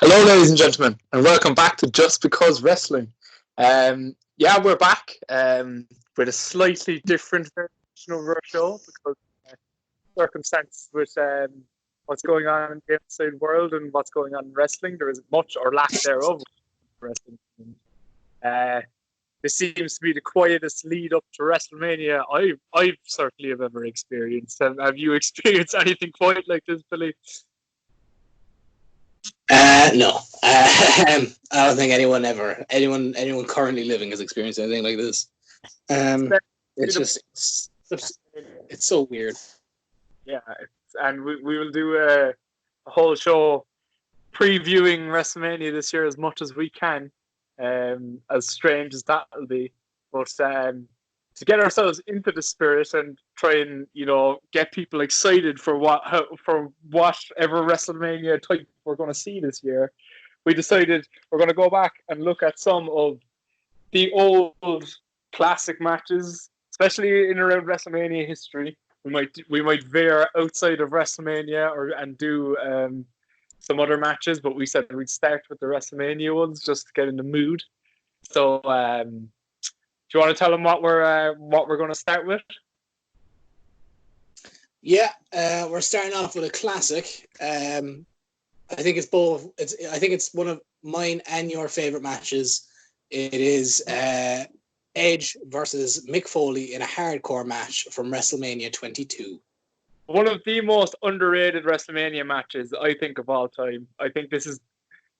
Hello, ladies and gentlemen, and welcome back to Just Because Wrestling. We're back with a slightly different version of our show because circumstances with what's going on in the outside world and what's going on in wrestling. There isn't much or lack thereof wrestling. This seems to be the quietest lead up to WrestleMania I've certainly have ever experienced. Have you experienced anything quite like this, Billy? No. I don't think anyone currently living has experienced anything like this. It's so weird. Yeah, and we will do a whole show previewing WrestleMania this year as much as we can, as strange as that will be. But to get ourselves into the spirit and try and get people excited for whatever WrestleMania type we're going to see this year, we decided we're going to go back and look at some of the old classic matches, especially in around WrestleMania history. We might veer outside of WrestleMania and do some other matches, but we said we'd start with the WrestleMania ones just to get in the mood. So, do you want to tell them what we're going to start with? Yeah, we're starting off with a classic. I think it's both. I think it's one of mine and your favorite matches. It is Edge versus Mick Foley in a hardcore match from WrestleMania 22. One of the most underrated WrestleMania matches, I think, of all time. I think this is,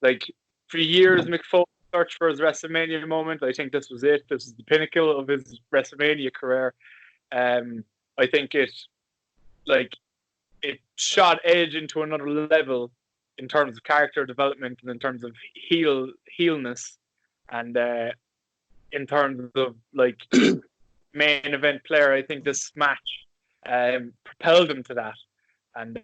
like, for years, Mick Foley searched for his WrestleMania moment. I think this was it. This is the pinnacle of his WrestleMania career. I think it shot Edge into another level in terms of character development and in terms of heelness, and in terms of like main event player. I think this match propelled him to that, and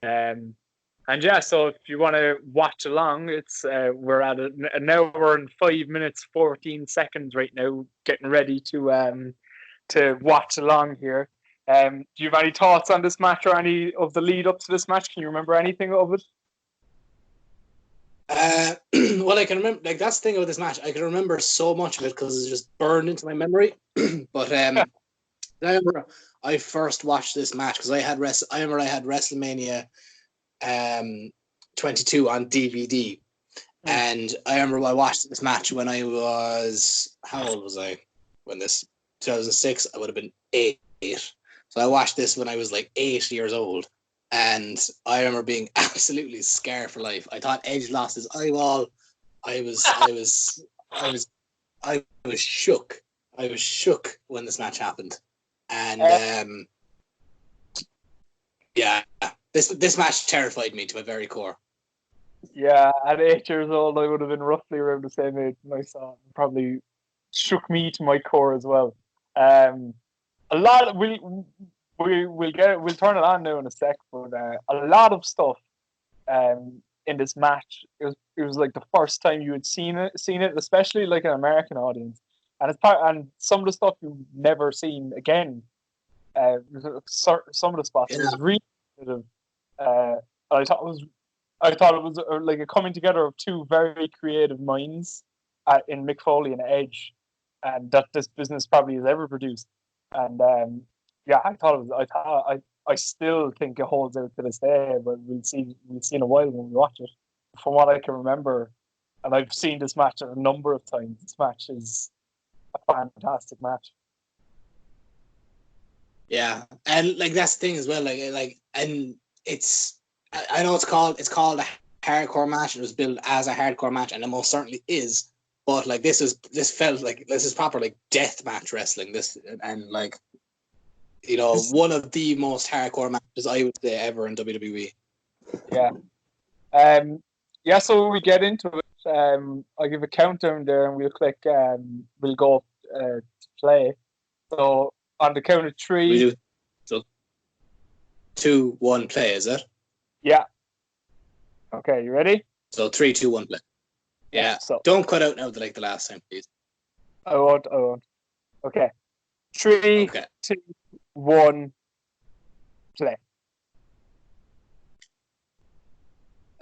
yeah. So if you want to watch along, it's we're at an hour and 5 minutes 14 seconds right now, getting ready to watch along here. Do you have any thoughts on this match or any of the lead up to this match? Can you remember anything of it? Well, I can remember, like, that's the thing about this match. I can remember so much of it because it's just burned into my memory. But I remember I first watched this match because I remember I had WrestleMania 22 on DVD, and I remember I watched this match when I was, how old was I when this 2006? I would have been 8. So I watched this when I was like 8 years old. And I remember being absolutely scared for life. I thought Edge lost his eyeball. I was shook. I was shook when this match happened. And this match terrified me to my very core. Yeah, at 8 years old, I would have been roughly around the same age when I saw it. Probably shook me to my core as well. A lot. We'll turn it on now in a sec, but a lot of stuff in this match. It was like the first time you had seen it, especially like an American audience, and and some of the stuff you've never seen again. Some of the spots was really good. I thought it was like a coming together of two very creative minds in Mick Foley and Edge, and that this business probably has ever produced. And I still think it holds out to this day, but we'll see in a while when we watch it. From what I can remember, and I've seen this match a number of times, this match is a fantastic match. Yeah, and like that's the thing as well. And it's, I know it's called a hardcore match. It was billed as a hardcore match, and it most certainly is. But like this felt like this is proper like death match wrestling. One of the most hardcore matches I would say ever in WWE. Yeah. So we get into it. I'll give a countdown there, and we'll click. We'll go to play. So on the count of 3. We do. So 2, 1, play. Is it? Yeah. Okay, you ready? So 3, 2, 1, play. Yeah. So don't cut out now like the last time, please. I won't. Okay. 3, 2, 1, play.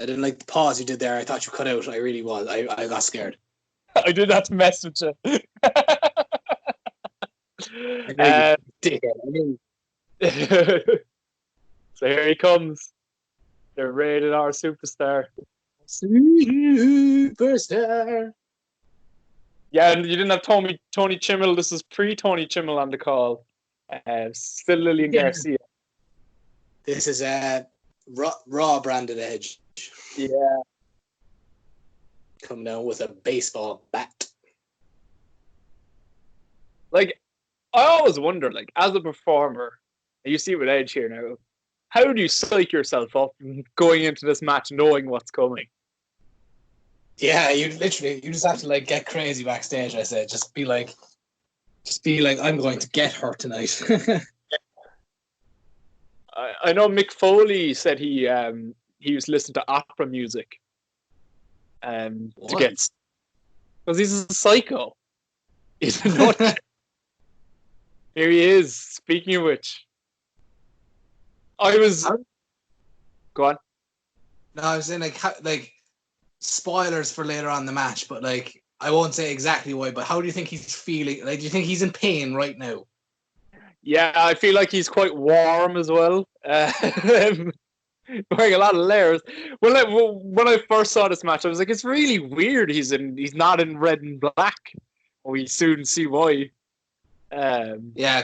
I didn't like the pause you did there. I thought you cut out. I really was. I got scared. I did not mess with you. I know you did. I knew. So here he comes. The rated R superstar. Superstar. Yeah, and you didn't have Tony Chimmel. This is pre-Tony Chimmel on the call. Still Lillian Garcia. This is a raw branded Edge. Yeah. Coming down with a baseball bat. Like, I always wonder, like, as a performer, and you see with Edge here now, how do you psych yourself up going into this match knowing what's coming? Yeah, you just have to like get crazy backstage. I said, just be like, I'm going to get her tonight. I know Mick Foley said he was listening to opera music to get, because he's a psycho. He's a nut. Here he is. Speaking of which, go on. No, I was saying like spoilers for later on in the match, but like I won't say exactly why. But how do you think he's feeling? Like, do you think he's in pain right now? Yeah, I feel like he's quite warm as well. Wearing a lot of layers. Well, when I first saw this match, I was like, it's really weird. He's not in red and black. We soon see why. Yeah,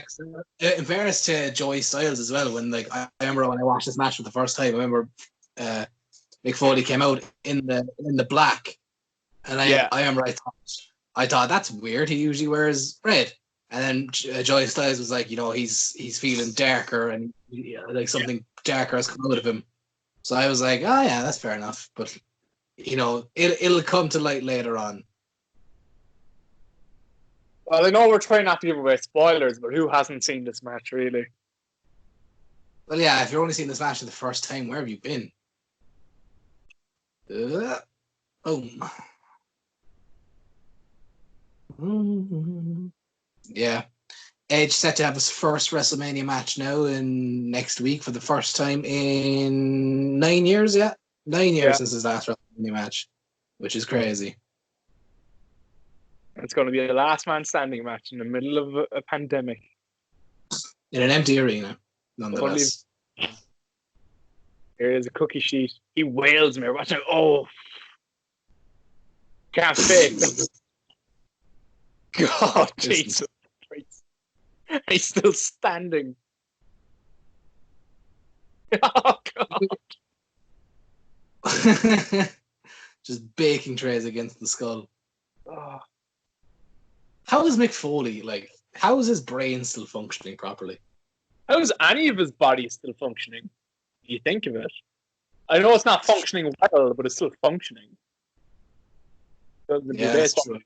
in fairness to Joey Styles as well. When like I remember when I watched this match for the first time, I remember Mick Foley came out in the black, and I remember I thought that's weird. He usually wears red. And then Joey Styles was like, he's feeling darker and like something darker has come out of him. So I was like, oh yeah, that's fair enough. But it'll come to light later on. Well, I know we're trying not to give away spoilers, but who hasn't seen this match really? Well, yeah, if you're only seeing this match for the first time, where have you been? Yeah. Edge set to have his first WrestleMania match now in next week for the first time in 9 years. Yeah, 9 years since his last WrestleMania match, which is crazy. It's going to be the last man standing match in the middle of a pandemic. In an empty arena, nonetheless. Here is a cookie sheet. He wails me. Watch out. Oh. Can't fake. God, Jesus. He's still standing. Oh, God. Just baking trays against the skull. Oh. How is Mick Foley, how is his brain still functioning properly? How is any of his body still functioning? You think of it. I know it's not functioning well, but it's still functioning. Yeah, that's true.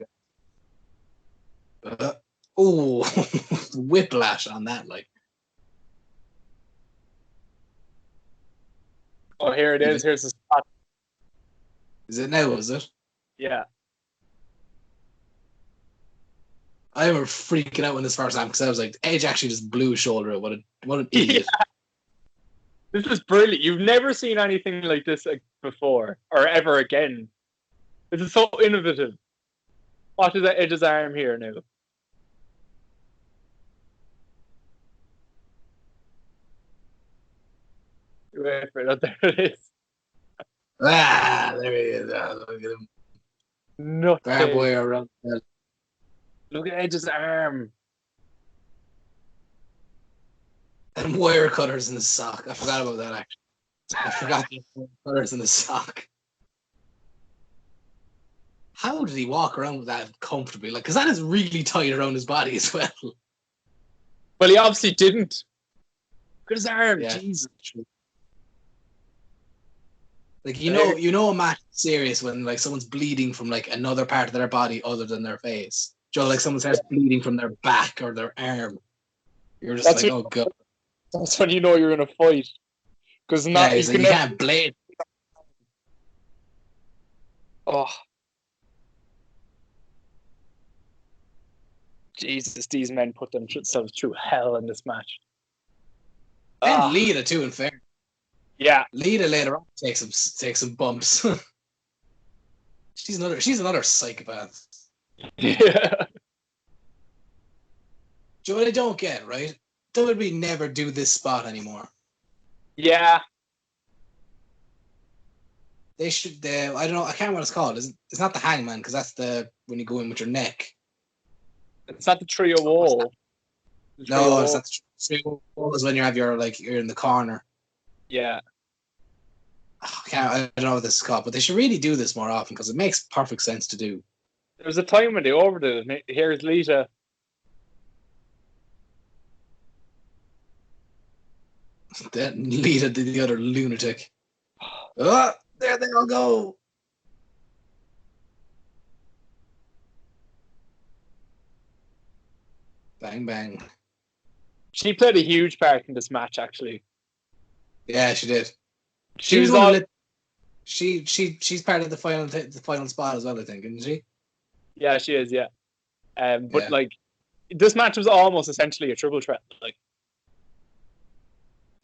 Whiplash on that, Oh, here it is. Here's the spot. Is it now, is it? Yeah. I remember freaking out when this first happened because I was like, Edge actually just blew his shoulder out. What an idiot. Yeah. This is brilliant. You've never seen anything like this before or ever again. This is so innovative. Watch Edge's arm here now. Wait for it. There it is. There he is. Look at him. Nothing. Boy around. Look at Edge's arm. And wire cutters in his sock. I forgot about that, actually. I forgot the wire cutters in his sock. How did he walk around with that comfortably? Because that is really tight around his body as well. Well, he obviously didn't. Look at his arm. Yeah. Jesus. You know a match is serious when someone's bleeding from another part of their body other than their face. Someone starts bleeding from their back or their arm. You're just oh god. That's when you know you're in a fight. Because you can't blade. Oh. Jesus, these men put themselves through hell in this match. And Lita too, in fair. Yeah. Lita later on takes some bumps. she's another psychopath. Yeah. Do you know what I don't get, right? WWE never do this spot anymore. Yeah. They should. I don't know. I can't remember what it's called. It's not the hangman because that's when you go in with your neck. It's not the trio wall. No, it's not the trio wall. Is when you're in the corner. Yeah. I don't know what this is called, but they should really do this more often because it makes perfect sense to do. There was a time when they overdid it. Here's Lita. Then Lita did the other lunatic. Oh, there they all go. Bang, bang. She played a huge part in this match, actually. Yeah, she did. She's part of the final spot as well, I think, isn't she? Yeah, she is. Yeah, but this match was almost essentially a triple threat.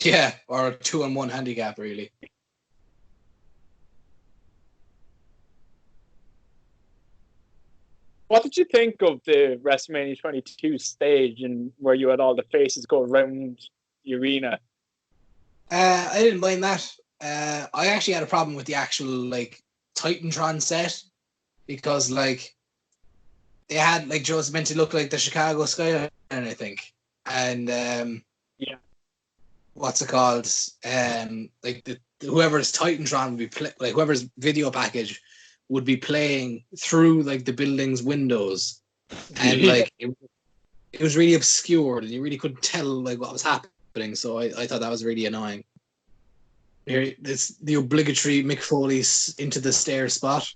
Yeah, or a 2-on-1 handicap, really. What did you think of the WrestleMania 22 stage and where you had all the faces go around the arena? I didn't mind that. I actually had a problem with the actual Titantron set because they had Joe's meant to look like the Chicago skyline, I think, and yeah, what's it called? Whoever's Titantron would be whoever's video package would be playing through the building's windows, and it was really obscured and you really couldn't tell what was happening. So I thought that was really annoying. Here, it's the obligatory Mick Foley's into the stair spot.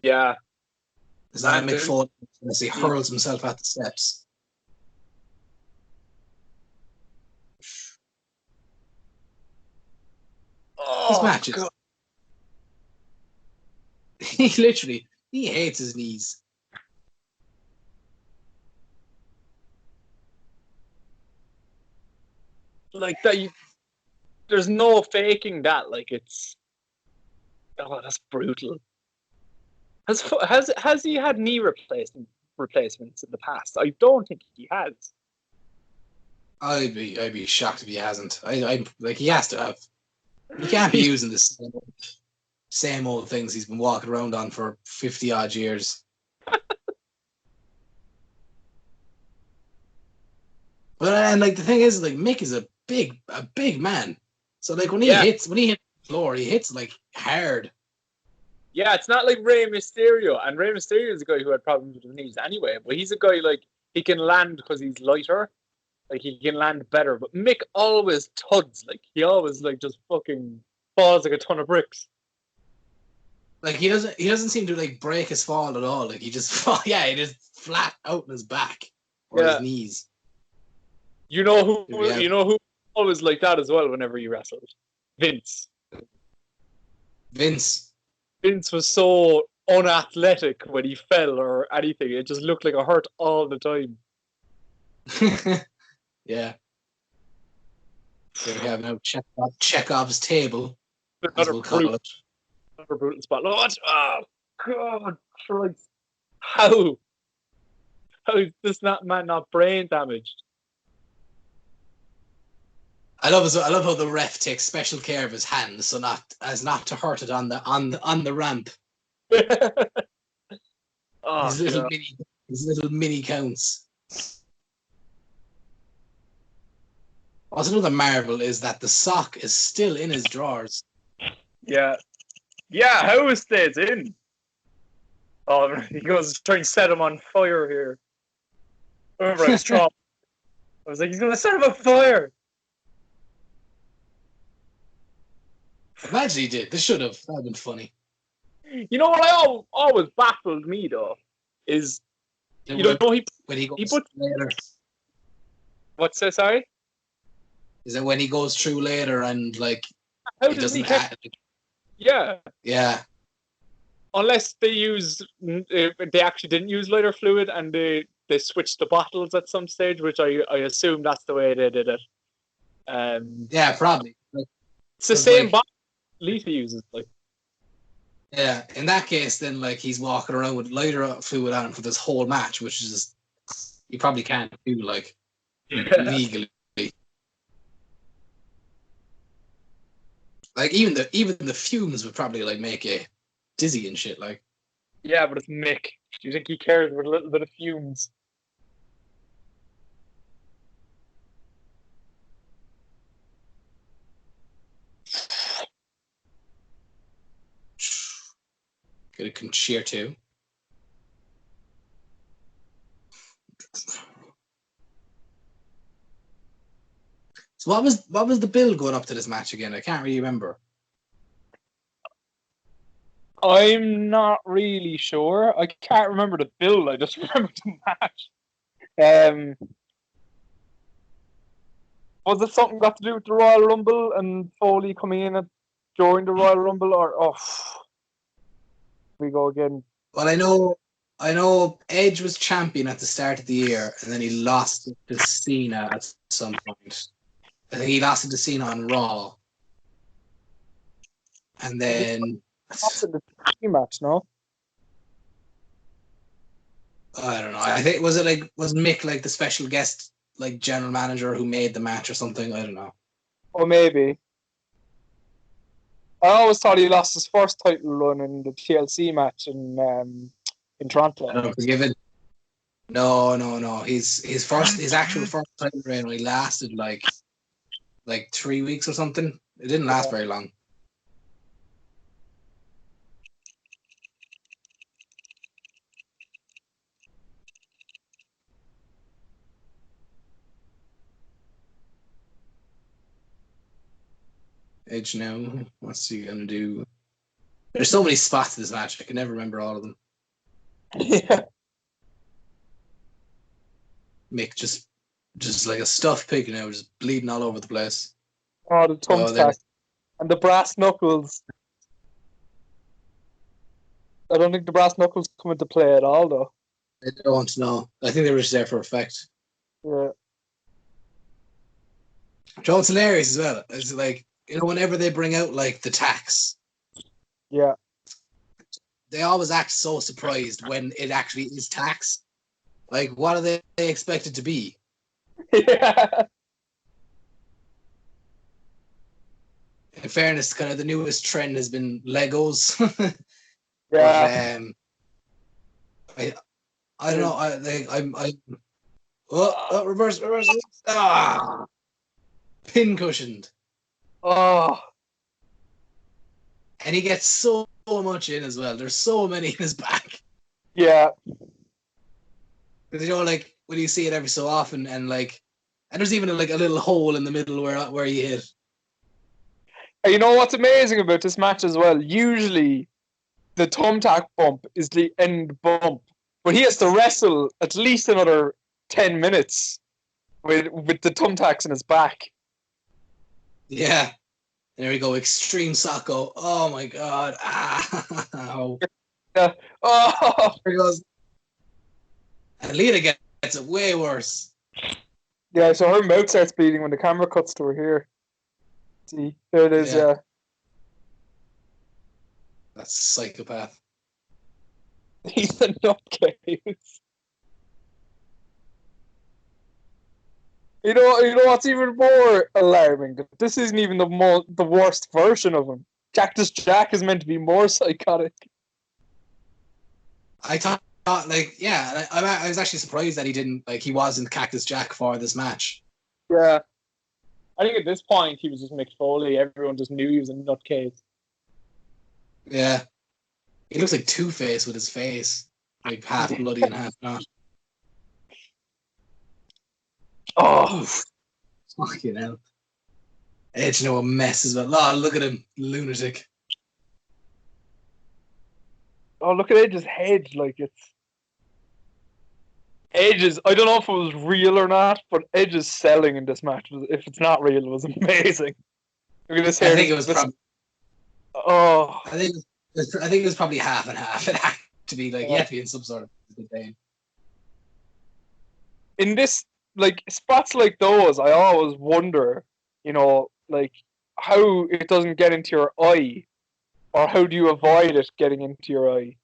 Yeah, it's not Mick Foley as he hurls himself at the steps. These matches. God. He hates his knees. That, there's no faking that. That's brutal. Has he had knee replacements in the past? I don't think he has. I'd be shocked if he hasn't. He has to have. He can't be using the same old things he's been walking around on for 50 odd years. But the thing is, Mick is a big man. So when he hits the floor, he hits hard. Yeah, it's not like Rey Mysterio, and Rey Mysterio is a guy who had problems with his knees anyway. But he's a guy he can land because he's lighter, he can land better. But Mick always tuds, he always just fucking falls like a ton of bricks. He doesn't seem to break his fall at all. He just he just flat out in his back or his knees. You know who always like that as well whenever you wrestled? Vince was so unathletic when he fell or anything. It just looked like a hurt all the time. Yeah. So we have now Chekhov's table. Another brutal spot. Oh God! How is this man not brain damaged? I love how the ref takes special care of his hands, so not to hurt it on the ramp. His little mini counts. Also, another marvel is that the sock is still in his drawers. Yeah. How it stays in? Oh, he goes trying to set him on fire here. Remember, I was he's gonna set him on fire. Imagine he did. This should have. That would have been funny. You know what always baffled me though is when he puts later. What's that? Sorry. Is it when he goes through later and how does he Yeah. Yeah. Unless they actually didn't use lighter fluid and they switched the bottles at some stage, which I assume that's the way they did it. Yeah, probably. Like, It's the 'cause, same like, bot Lita uses. Like, yeah, in that case, then like he's walking around with lighter fluid on him for this whole match, which is you probably can't do like legally. Like even the fumes would probably like make you dizzy and shit. Like, yeah, but it's Mick. Do you think he cares about a little bit of fumes? get a concerto. So what was the bill going up to this match again? I can't really remember. I'm not really sure. I can't remember the bill. I just remember the match. Was it something got to do with the Royal Rumble and Foley coming in during the Royal Rumble, or we go again? Well, I know Edge was champion at the start of the year, and then he lost to Cena at some point. I think he lost to Cena on Raw, and then Lost in the team match, no? I don't know. I think was Mick like the special guest, like general manager who made the match or something? I don't know. Or maybe. I always thought he lost his first title run in the TLC match in Toronto. I don't forgive it. No. His actual first title reign only lasted like 3 weeks or something. It didn't last very long. Edge now. What's he gonna do? There's so many spots in this match. I can never remember all of them. Yeah. Mick just like a stuffed pig, just bleeding all over the place. Oh, the thumbtack and the brass knuckles. I don't think the brass knuckles come into play at all, though. I don't know. I think they were just there for effect. Yeah. Joe's hilarious as well. It's like, whenever they bring out like the tax, Yeah. they always act so surprised when it actually is tax. Like, what are they expected to be? Yeah. In fairness, kind of the newest trend has been Legos. Yeah. But, I don't know. Reverse. Pin cushioned. Oh. And he gets so much in as well. There's so many in his back. Yeah. Because like when you see it every so often, and there's even like a little hole in the middle where he hit. And you know what's amazing about this match as well? Usually, the thumbtack bump is the end bump, but he has to wrestle at least another 10 minutes with the thumbtacks in his back. Yeah. There we go. Extreme Socko. Oh my god. Ow. Yeah. Oh. There he goes. And Lita gets it way worse. Yeah, so her mouth starts bleeding when the camera cuts to her here. See, there it is, yeah. That's psychopath. He's a nutcase. You know what's even more alarming? This isn't even the worst version of him. Cactus Jack is meant to be more psychotic. I thought, I was actually surprised that he wasn't Cactus Jack for this match. Yeah. I think at this point he was just Mick Foley. Everyone just knew he was a nutcase. Yeah. He looks like Two-Face with his face. Like half bloody and half not. Oh. Fucking hell. Edge, a mess as well. Oh, look at him. Lunatic. Oh, look at Edge's head. Like, it's... Edge's... I don't know if it was real or not, but Edge's selling in this match, if it's not real, it was amazing. Look at this hair. I think it was probably... Oh. I think it was probably half and half. It had to be like, you have to be in some sort of pain. In this, like, spots like those, I always wonder, like how it doesn't get into your eye, or how do you avoid it getting into your eye?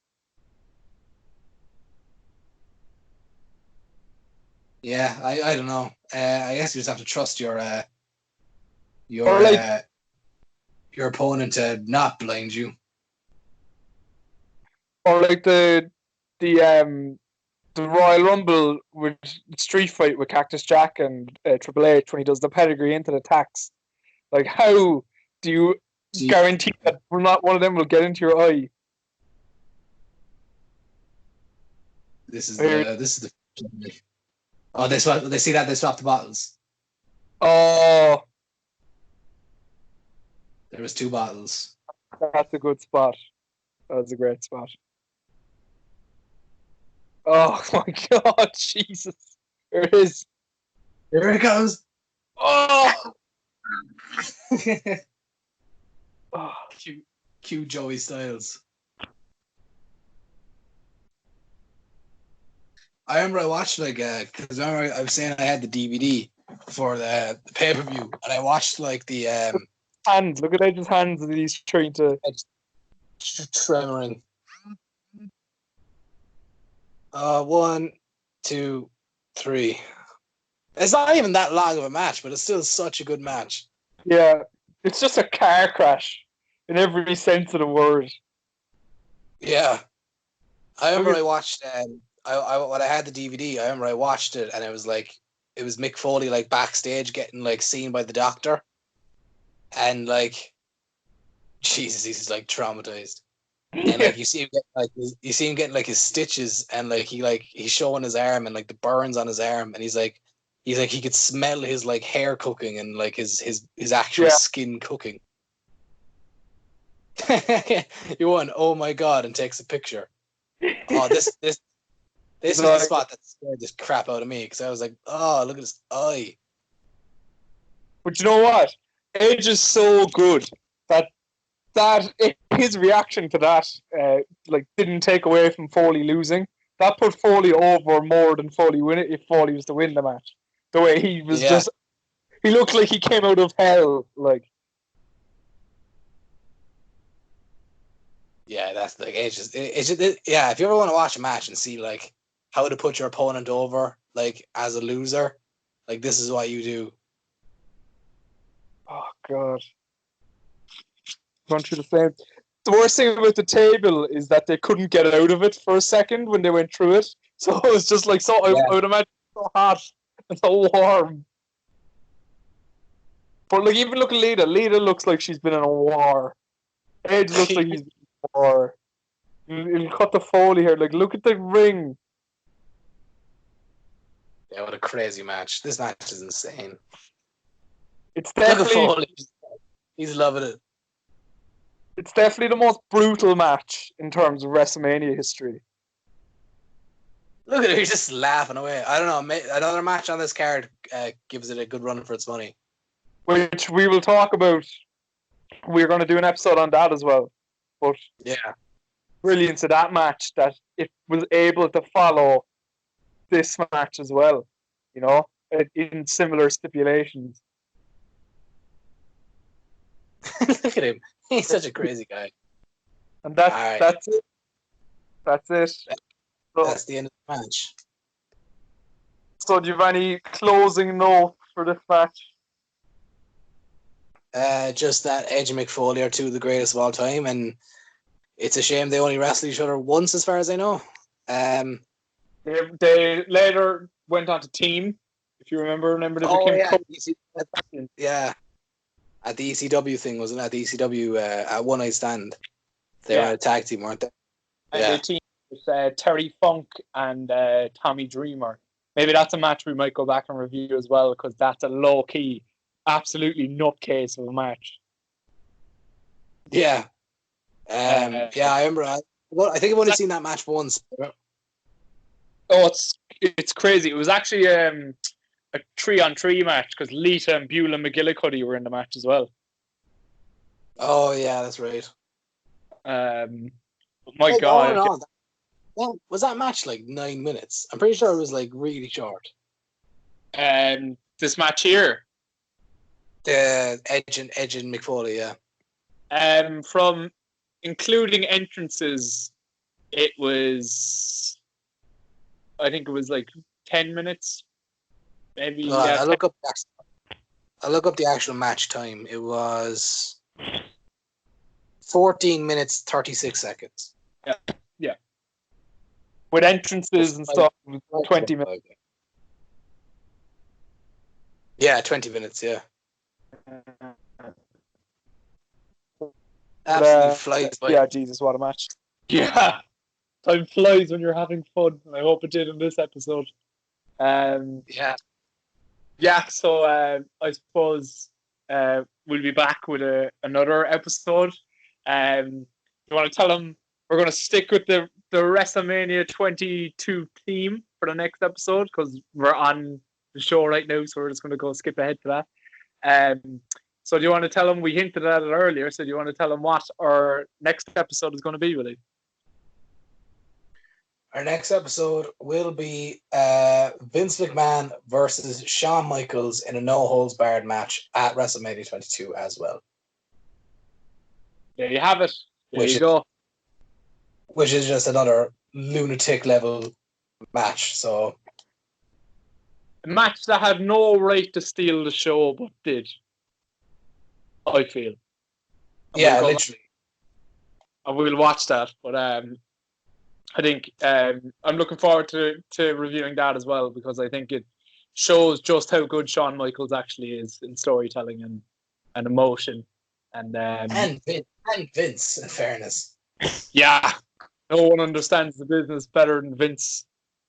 Yeah, I don't know. I guess you just have to trust Or like, your opponent to not blind you. or like the Royal Rumble with Street Fight with Cactus Jack and Triple H when he does the pedigree into the tax. Like, how do you guarantee that not one of them will get into your eye? This is the. Oh, they see that they swapped the bottles. Oh, There was 2 bottles. that's a good spot. That's a great spot. Oh my God, Jesus! There it is. Here it goes. Oh, oh. Cue Joey Styles. I remember I watched because I was saying I had the DVD for the pay-per-view, and I watched like the Hands. Look at Edge's hands as he's trying to tremoring. 1, 2, 3. It's not even that long of a match, but it's still such a good match. Yeah, it's just a car crash in every sense of the word. Yeah, I remember I watched. When I had the DVD, I remember I watched it, and it was Mick Foley like backstage getting like seen by the doctor, and like, Jesus, he's like traumatized, and like you see him getting like his stitches, and like he's showing his arm and like the burns on his arm, and he's like he could smell his like hair cooking and like his actual skin cooking. He won, oh my God, and takes a picture. Oh, this was the spot that scared this crap out of me, because I was like, oh, look at his eye. But you know what? Edge is so good that his reaction to that didn't take away from Foley losing. That put Foley over more than Foley win it if Foley was to win the match. The way he was he looked like he came out of hell. Like, yeah, that's like yeah. If you ever want to watch a match and see like how to put your opponent over, like as a loser, like this is what you do. oh God, going through the same. The worst thing about the table is that they couldn't get out of it for a second when they went through it. So it was just like I would imagine so hot and so warm. But like, even look at Lita. Lita looks like she's been in a war. Edge looks like he's been in a war. He'll cut the Foley here. Like, look at the ring. Yeah, what a crazy match! This match is insane. It's definitely Foley. He's loving it. It's definitely the most brutal match in terms of WrestleMania history. Look at him, he's just laughing away. I don't know, another match on this card gives it a good run for its money. Which we will talk about. We're going to do an episode on that as well. But yeah, brilliance of that match that it was able to follow this match as well, in similar stipulations. Look at him. He's such a crazy guy. And that's it. That's it. That's the end of the match. So do you have any closing note for this match? Just that Edge and Mick Foley are 2 of the greatest of all time, and it's a shame they only wrestled each other once, as far as I know. They later went on to team, if you remember they became yeah. At the ECW thing, wasn't it? At the ECW at One Night Stand. They were a tag team, weren't they? And they teamed with Terry Funk and Tommy Dreamer. Maybe that's a match we might go back and review as well, because that's a low-key, absolutely nutcase of a match. Yeah. I remember. I think I've only seen that match once. Oh, it's crazy. It was actually a 3-on-3 match, because Lita and Beulah McGillicuddy were in the match as well. Oh yeah, that's right. My God. Was that match like 9 minutes? I'm pretty sure it was like really short. This match here. The Edge and McFoley, yeah. From including entrances, it was, I think it was like 10 minutes, maybe. Yeah, I'll look up the actual match time. It was 14 minutes 36 seconds. yeah. With entrances and stuff, it was 20 minutes. Yeah, 20 minutes. Yeah. Absolutely flies by. Yeah, Jesus, what a match. Yeah. Time flies when you're having fun. I hope it did in this episode. Yeah. So I suppose we'll be back with another episode. You want to tell them we're going to stick with the WrestleMania 22 theme for the next episode because we're on the show right now, so we're just going to go skip ahead to that. So do you want to tell them, we hinted at it earlier, so do you want to tell them what our next episode is going to be, Willie? Our next episode will be Vince McMahon versus Shawn Michaels in a no-holds-barred match at WrestleMania 22 as well. There you have it. There you go. Which is just another lunatic-level match, so... A match that had no right to steal the show, but did. I feel. Yeah, literally. And we'll watch that, but I think I'm looking forward to reviewing that as well because I think it shows just how good Shawn Michaels actually is in storytelling and emotion, and Vince, in fairness. Yeah, no one understands the business better than Vince,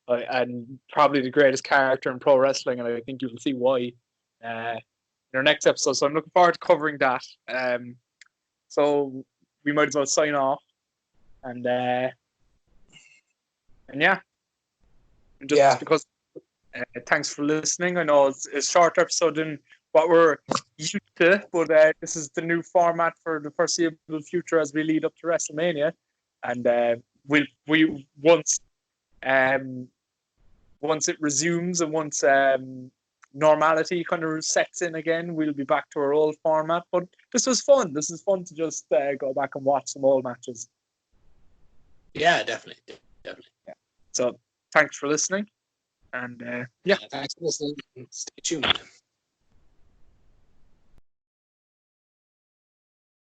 and probably the greatest character in pro wrestling, and I think you will see why in our next episode. So I'm looking forward to covering that. So we might as well sign off, and yeah, just because. Thanks for listening. I know it's a short episode than what we're used to, but this is the new format for the foreseeable future as we lead up to WrestleMania, and we once it resumes and once normality kind of sets in again, we'll be back to our old format. But this was fun. This is fun to just go back and watch some old matches. Yeah, definitely. Yeah. So thanks for listening. And thanks for listening. Stay tuned.